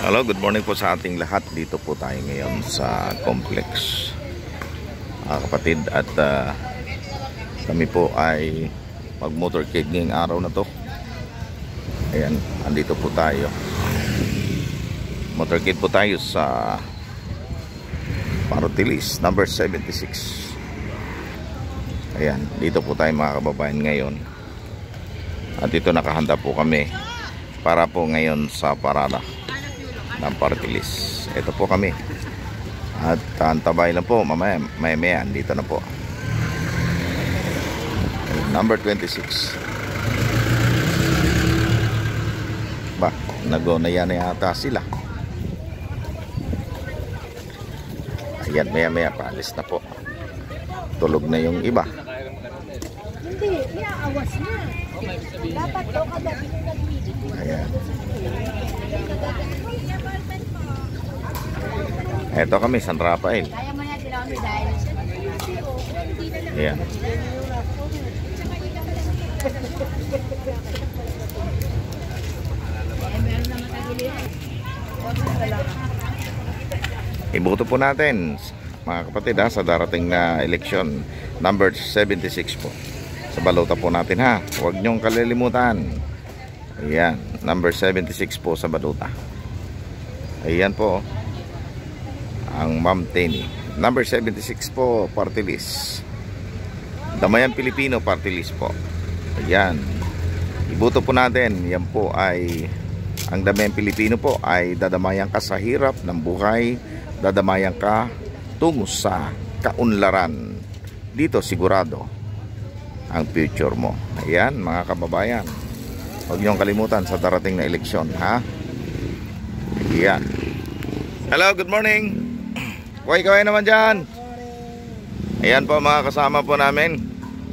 Hello, good morning po sa ating lahat. Dito po tayo ngayon sa complex, kapatid, at kami po ay mag motorcade ngayong araw na to. Ayan, andito po tayo. Motorcade po tayo sa Parutilis number 76. Ayan, dito po tayo mga kababayan ngayon. At dito nakahanda po kami para po ngayon sa parada ng Parutilis. Ito po kami. At antabay lang po, mamaya dito na po. Number 26. Ba, nagona yan yata sila. Ayan, maya paalis na po. Tulog na yung iba. Hindi, inaawas niya. Dapat daw kagabi nung nag-meeting. Ayan. Eto kami, San Rafael. Kaya mo niya sila kami dahil. Ayan. Iboto po natin mga kapatid sa darating na eleksyon number 76 po. Sa balota po natin ha. Huwag nyong kalilimutan. Ayan, number 76 po sa balota. Ayan po ang Ma'am Tenny. Number 76 po, Parutilis. Damayan Pilipino, Parutilis po. Ayan. Iboto po natin. Yan po ay ang Damayan Pilipino po ay dadamayan ka sa hirap ng buhay. Dadamayan ka tungo sa kaunlaran. Dito sigurado ang future mo. Ayan mga kababayan. Huwag niyong kalimutan sa darating na eleksyon ha. Ayan. Hello, good morning. Kaway naman dyan. Ayan po mga kasama po namin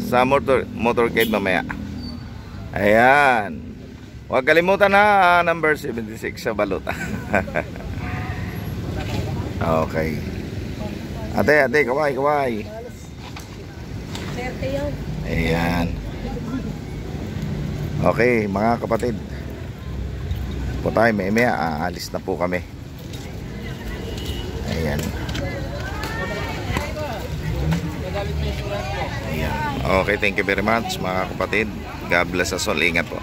sa motorcade mamaya. Ayan. Huwag kalimutan ha, number 76 sa balota. Okay. Ate, kaway. Ayan. Okay, mga kapatid. Po tayo, maya aalis na po kami. Ayan. Ayan. Okay, thank you very much mga kapatid. God bless us all. Ingat po.